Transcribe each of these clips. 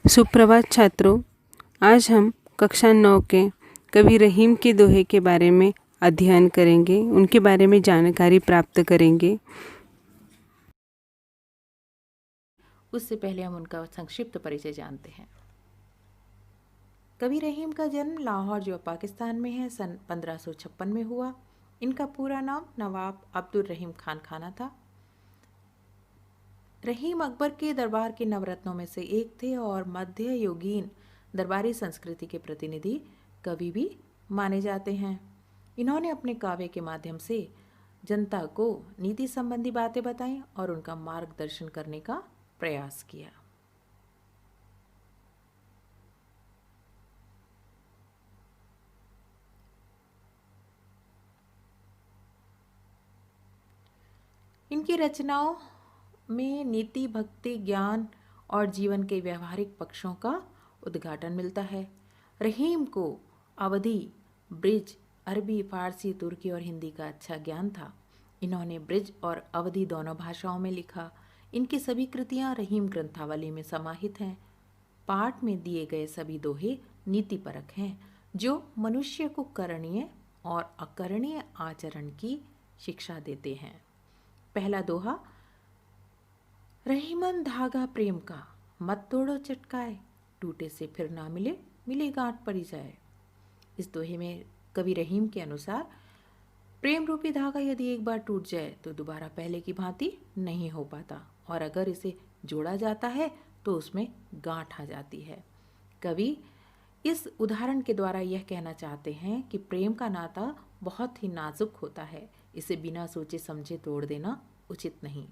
सुप्रभात छात्रों। आज हम कक्षा 9 के कवि रहीम के दोहे के बारे में अध्ययन करेंगे, उनके बारे में जानकारी प्राप्त करेंगे। उससे पहले हम उनका संक्षिप्त परिचय जानते हैं। कवि रहीम का जन्म लाहौर जो पाकिस्तान में है सन 1556 में हुआ। इनका पूरा नाम नवाब अब्दुल रहीम खान खाना था। रहीम अकबर के दरबार के नवरत्नों में से एक थे और मध्ययुगीन दरबारी संस्कृति के प्रतिनिधि कवि भी माने जाते हैं। इन्होंने अपने काव्य के माध्यम से जनता को नीति संबंधी बातें बताई और उनका मार्गदर्शन करने का प्रयास किया। इनकी रचनाओं में नीति, भक्ति, ज्ञान और जीवन के व्यवहारिक पक्षों का उद्घाटन मिलता है। रहीम को अवधी, ब्रिज, अरबी, फारसी, तुर्की और हिंदी का अच्छा ज्ञान था। इन्होंने ब्रिज और अवधी दोनों भाषाओं में लिखा। इनकी सभी कृतियां रहीम ग्रंथावली में समाहित हैं। पाठ में दिए गए सभी दोहे नीतिपरक हैं, जो मनुष्य को करणीय और अकरणीय आचरण की शिक्षा देते हैं। पहला दोहा, रहीमन धागा प्रेम का, मत तोड़ो चटकाए, टूटे से फिर ना मिले, मिले गांठ पड़ी जाए। इस दोहे में कवि रहीम के अनुसार प्रेम रूपी धागा यदि एक बार टूट जाए तो दोबारा पहले की भांति नहीं हो पाता, और अगर इसे जोड़ा जाता है तो उसमें गांठ आ जाती है। कवि इस उदाहरण के द्वारा यह कहना चाहते हैं कि प्रेम का नाता बहुत ही नाजुक होता है। इसे बिना सोचे समझे तोड़ देना उचित नहीं।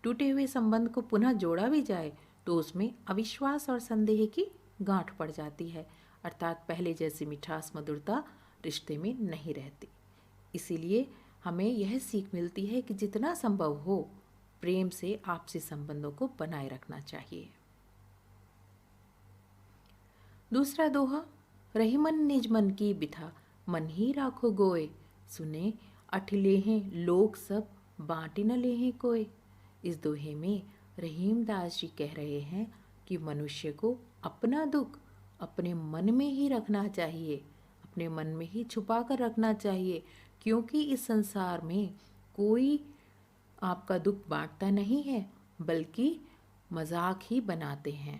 टूटे हुए संबंध को पुनः जोड़ा भी जाए तो उसमें अविश्वास और संदेह की गांठ पड़ जाती है, अर्थात पहले जैसी मिठास, मधुरता रिश्ते में नहीं रहती। इसीलिए हमें यह सीख मिलती है कि जितना संभव हो प्रेम से आपसी संबंधों को बनाए रखना चाहिए। दूसरा दोहा, रहीमन निज मन की बिथा, मन ही राखो गोए, सुने अठ लेहें लोग सब, बाँट न लेहें कोय। इस दोहे में रहीम दास जी कह रहे हैं कि मनुष्य को अपना दुख अपने मन में ही रखना चाहिए, अपने मन में ही छुपा कर रखना चाहिए, क्योंकि इस संसार में कोई आपका दुख बांटता नहीं है, बल्कि मजाक ही बनाते हैं।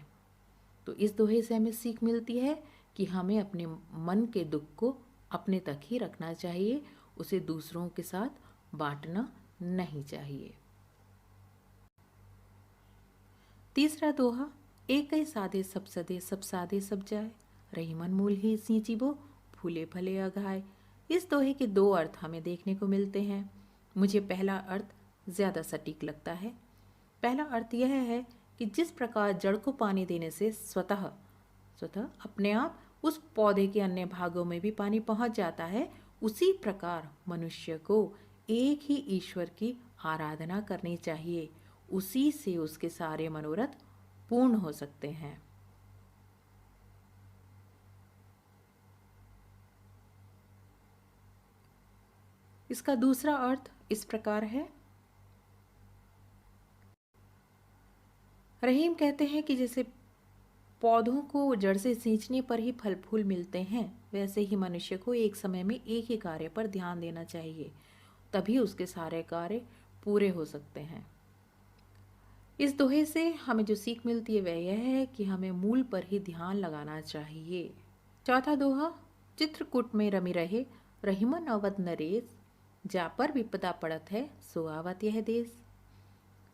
तो इस दोहे से हमें सीख मिलती है कि हमें अपने मन के दुख को अपने तक ही रखना चाहिए, उसे दूसरों के साथ बांटना नहीं चाहिए। तीसरा दोहा, एक ही साधे सब सदे, सब साधे सब जाए, रहीमन मूल ही सींचिबो, फूले फले अघाए। इस दोहे के दो अर्थ हमें देखने को मिलते हैं। मुझे पहला अर्थ ज़्यादा सटीक लगता है। पहला अर्थ यह है कि जिस प्रकार जड़ को पानी देने से स्वतः अपने आप उस पौधे के अन्य भागों में भी पानी पहुंच जाता है, उसी प्रकार मनुष्य को एक ही ईश्वर की आराधना करनी चाहिए। उसी से उसके सारे मनोरथ पूर्ण हो सकते हैं। इसका दूसरा अर्थ इस प्रकार है। रहीम कहते हैं कि जैसे पौधों को जड़ से सींचने पर ही फल फूल मिलते हैं, वैसे ही मनुष्य को एक समय में एक ही कार्य पर ध्यान देना चाहिए, तभी उसके सारे कार्य पूरे हो सकते हैं। इस दोहे से हमें जो सीख मिलती है वह यह है कि हमें मूल पर ही ध्यान लगाना चाहिए। चौथा दोहा, चित्रकूट में रमी रहे, रहीमन अवध नरेश, जा पर विपदा पड़त है, सो आवत यह देश।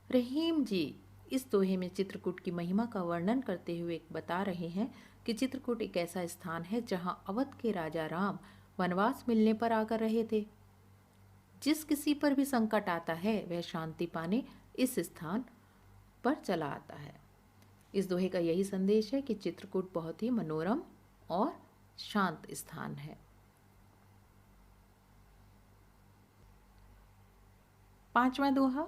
रहीम जी इस दोहे में चित्रकूट की महिमा का वर्णन करते हुए बता रहे हैं कि चित्रकूट एक ऐसा स्थान है जहां अवध के राजा राम वनवास मिलने पर आकर रहे थे। जिस किसी पर भी संकट आता है वह शांति पाने इस स्थान पर चला आता है। इस दोहे का यही संदेश है कि चित्रकूट बहुत ही मनोरम और शांत स्थान है। पांचवा दोहा,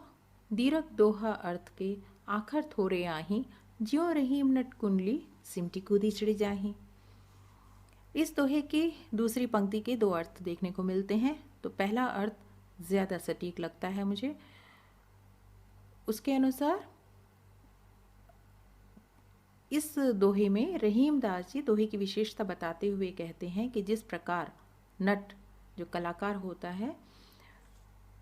दीर्घ दोहा अर्थ के आखर थोरे आही, ज्यों रहीम नट कुंडली, सिमटी कूदी चढ़ जाही। इस दोहे की दूसरी पंक्ति के दो अर्थ देखने को मिलते हैं। तो पहला अर्थ ज़्यादा सटीक लगता है मुझे। उसके अनुसार इस दोहे में रहीम दास जी दोहे की विशेषता बताते हुए कहते हैं कि जिस प्रकार नट जो कलाकार होता है,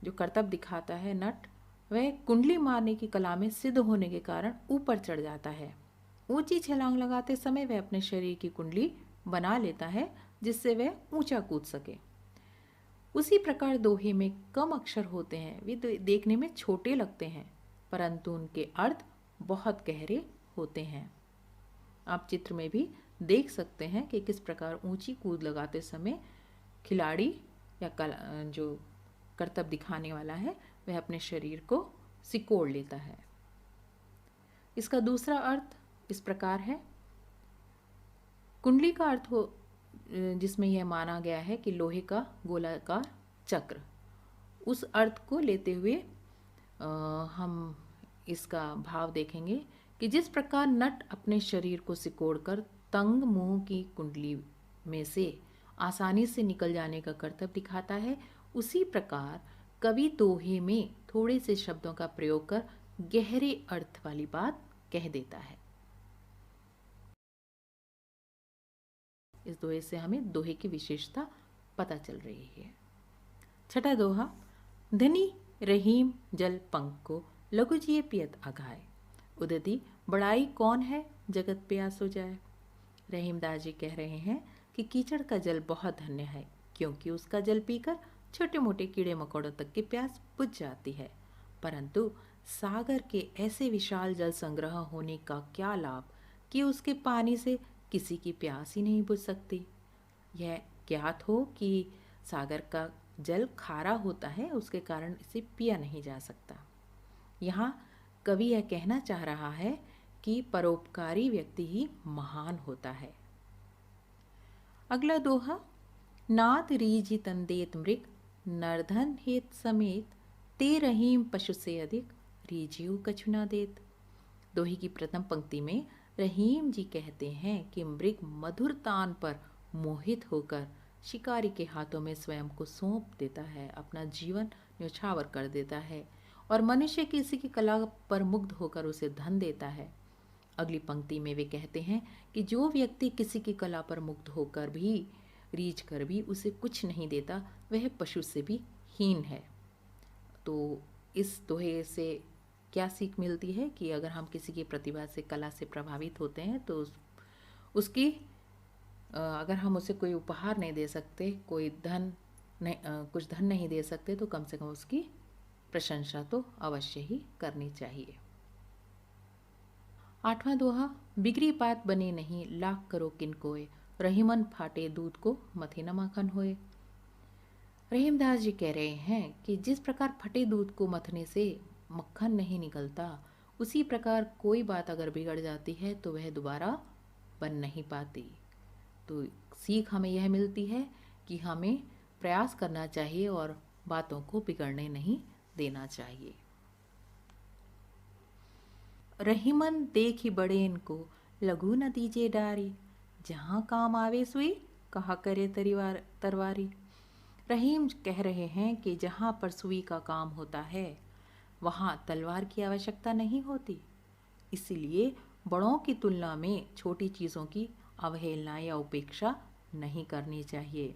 जो करतब दिखाता है नट, वह कुंडली मारने की कला में सिद्ध होने के कारण ऊपर चढ़ जाता है। ऊंची छलांग लगाते समय वह अपने शरीर की कुंडली बना लेता है जिससे वह ऊंचा कूद सके। उसी प्रकार दोहे में कम अक्षर होते हैं, वे देखने में छोटे लगते हैं परंतु उनके अर्थ बहुत गहरे होते हैं। आप चित्र में भी देख सकते हैं कि किस प्रकार ऊंची कूद लगाते समय खिलाड़ी या जो करतब दिखाने वाला है वह अपने शरीर को सिकोड़ लेता है। इसका दूसरा अर्थ इस प्रकार है। कुंडली का अर्थ हो जिसमें यह माना गया है कि लोहे का गोलाकार चक्र, उस अर्थ को लेते हुए हम इसका भाव देखेंगे कि जिस प्रकार नट अपने शरीर को सिकोड़कर तंग मुंह की कुंडली में से आसानी से निकल जाने का करतब दिखाता है, उसी प्रकार कवि दोहे में थोड़े से शब्दों का प्रयोग कर गहरे अर्थ वाली बात कह देता है। इस दोहे से हमें दोहे की विशेषता पता चल रही है। छठा दोहा, धनी रहीम जल पंख को लघु जिए पियत अघाय, उदती बड़ाई कौन है जगत प्यास हो जाए। रहीमदास जी कह रहे हैं कि कीचड़ का जल बहुत धन्य है क्योंकि उसका जल पीकर छोटे मोटे कीड़े मकोड़ों तक की प्यास बुझ जाती है, परंतु सागर के ऐसे विशाल जल संग्रह होने का क्या लाभ कि उसके पानी से किसी की प्यास ही नहीं बुझ सकती। यह ज्ञात हो कि सागर का जल खारा होता है, उसके कारण इसे पिया नहीं जा सकता। यहाँ कवि यह कहना चाह रहा है कि परोपकारी व्यक्ति ही महान होता है। अगला दोहा, नात रीझि तन देत मृग, नरधन हेत समेत, ते रहीम पशु से अधिक, रीझियु कछु ना देत। दोहे की प्रथम पंक्ति में रहीम जी कहते हैं कि मृग मधुर तान पर मोहित होकर शिकारी के हाथों में स्वयं को सौंप देता है, अपना जीवन न्यौछावर कर देता है और मनुष्य किसी की कला पर मुग्ध होकर उसे धन देता है। अगली पंक्ति में वे कहते हैं कि जो व्यक्ति किसी की कला पर मुग्ध होकर भी रीझ कर भी उसे कुछ नहीं देता, वह पशु से भी हीन है। तो इस दोहे से क्या सीख मिलती है कि अगर हम किसी की प्रतिभा से, कला से प्रभावित होते हैं तो उसकी अगर हम उसे कोई उपहार नहीं दे सकते, कोई धन नहीं, कुछ धन नहीं दे सकते, तो कम से कम उसकी प्रशंसा तो अवश्य ही करनी चाहिए। आठवां दोहा, बिगड़ी बात बने नहीं, लाख करो किन कोय, रहीमन फाटे दूध को मथे न माखन होए। रहीमदास जी कह रहे हैं कि जिस प्रकार फटे दूध को मथने से मक्खन नहीं निकलता, उसी प्रकार कोई बात अगर बिगड़ जाती है तो वह दोबारा बन नहीं पाती। तो सीख हमें यह मिलती है कि हमें प्रयास करना चाहिए और बातों को बिगड़ने नहीं देना चाहिए। रहीमन देखी बड़े इनको, लघु न दीजे डारी, जहाँ काम आवे सुई, कहा करे तरवारी। रहीम कह रहे हैं कि जहाँ पर सुई का काम होता है वहाँ तलवार की आवश्यकता नहीं होती, इसलिए बड़ों की तुलना में छोटी चीज़ों की अवहेलना या उपेक्षा नहीं करनी चाहिए।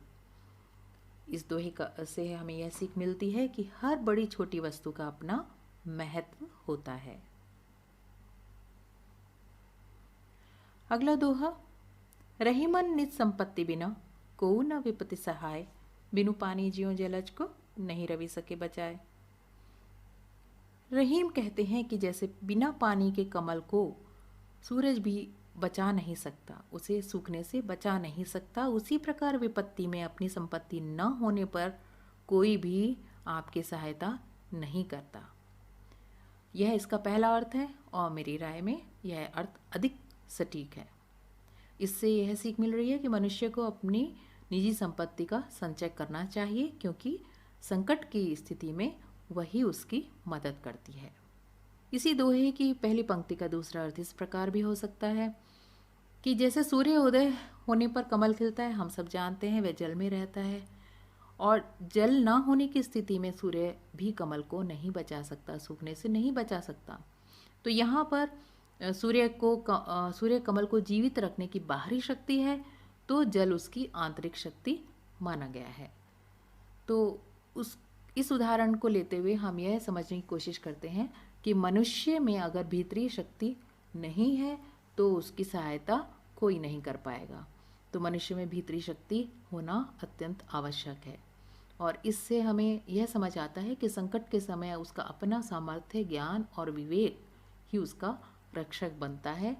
इस दोहे से हमें यह सीख मिलती है कि हर बड़ी छोटी वस्तु का अपना महत्व होता है। अगला दोहा, रहीमन निज संपत्ति बिना, को न विपत्ति सहाय, बिनु पानी ज्यों जलज को, नहीं रवि सके बचाए। रहीम कहते हैं कि जैसे बिना पानी के कमल को सूरज भी बचा नहीं सकता, उसे सूखने से बचा नहीं सकता, उसी प्रकार विपत्ति में अपनी संपत्ति न होने पर कोई भी आपकी सहायता नहीं करता। यह इसका पहला अर्थ है और मेरी राय में यह अर्थ अधिक सटीक है। इससे यह सीख मिल रही है कि मनुष्य को अपनी निजी संपत्ति का संचय करना चाहिए, क्योंकि संकट की स्थिति में वही उसकी मदद करती है। इसी दोहे की पहली पंक्ति का दूसरा अर्थ इस प्रकार भी हो सकता है कि जैसे सूर्य उदय होने पर कमल खिलता है, हम सब जानते हैं वह जल में रहता है, और जल ना होने की स्थिति में सूर्य भी कमल को नहीं बचा सकता, सूखने से नहीं बचा सकता। तो यहाँ पर सूर्य कमल को जीवित रखने की बाहरी शक्ति है, तो जल उसकी आंतरिक शक्ति माना गया है। तो इस उदाहरण को लेते हुए हम यह समझने की कोशिश करते हैं कि मनुष्य में अगर भीतरी शक्ति नहीं है तो उसकी सहायता कोई नहीं कर पाएगा। तो मनुष्य में भीतरी शक्ति होना अत्यंत आवश्यक है, और इससे हमें यह समझ आता है कि संकट के समय उसका अपना सामर्थ्य, ज्ञान और विवेक ही उसका रक्षक बनता है,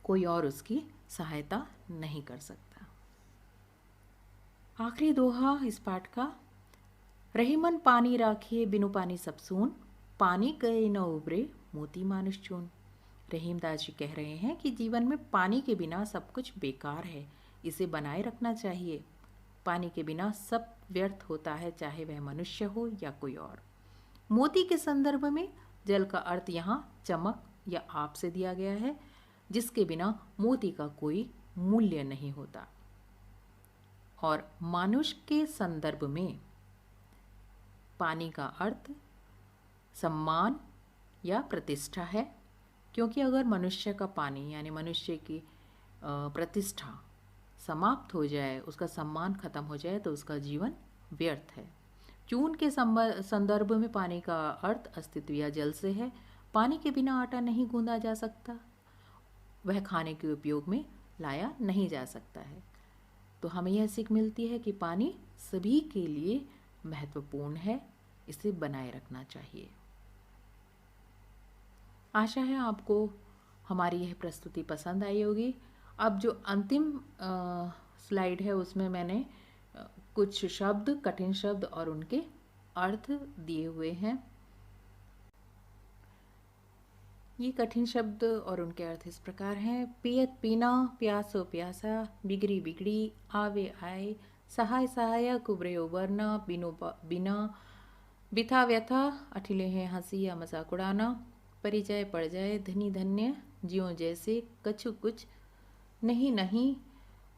कोई और उसकी सहायता नहीं कर सकता। आखिरी दोहा इस पाठ का, रही मन पानी राखिए बिनु पानी सब सून, पानी गए न उबरे मोती मानुष चून। रहीमदास जी कह रहे हैं कि जीवन में पानी के बिना सब कुछ बेकार है, इसे बनाए रखना चाहिए। पानी के बिना सब व्यर्थ होता है, चाहे वह मनुष्य हो या कोई और। मोती के संदर्भ में जल का अर्थ यहाँ चमक या आप से दिया गया है, जिसके बिना मोती का कोई मूल्य नहीं होता। और मानुष के संदर्भ में पानी का अर्थ सम्मान या प्रतिष्ठा है, क्योंकि अगर मनुष्य का पानी यानी मनुष्य की प्रतिष्ठा समाप्त हो जाए, उसका सम्मान खत्म हो जाए, तो उसका जीवन व्यर्थ है। चून के संदर्भ में पानी का अर्थ अस्तित्व या जल से है। पानी के बिना आटा नहीं गूंदा जा सकता, वह खाने के उपयोग में लाया नहीं जा सकता है। तो हमें यह सीख मिलती है कि पानी सभी के लिए महत्वपूर्ण है, इसे बनाए रखना चाहिए। आशा है आपको हमारी यह प्रस्तुति पसंद आई होगी। अब जो अंतिम स्लाइड है उसमें मैंने कुछ शब्द, कठिन शब्द और उनके अर्थ दिए हुए हैं। ये कठिन शब्द और उनके अर्थ इस प्रकार हैं। पियत पीना, प्यासो प्यासा, बिगड़ी बिगड़ी, आवे आए, सहाय सहायक, उबरे उबरना, बिना, बिथा व्यथा, अठिले हैं हंसी या मजाक उड़ाना, परिचय पड़ जाए, धनी धन्य, ज्यों जैसे, कछु कुछ, नहीं नहीं,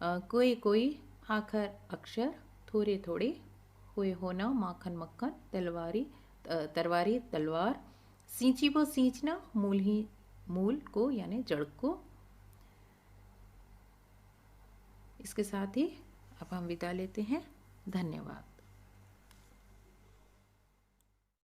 कोई कोई, आखर अक्षर, थोड़े थोड़े, हुए होना, माखन मक्खन, तरवारी तलवार, सींची वो सींचना, मूल को यानी जड़ को। इसके साथ ही अब हम विदा लेते हैं। धन्यवाद।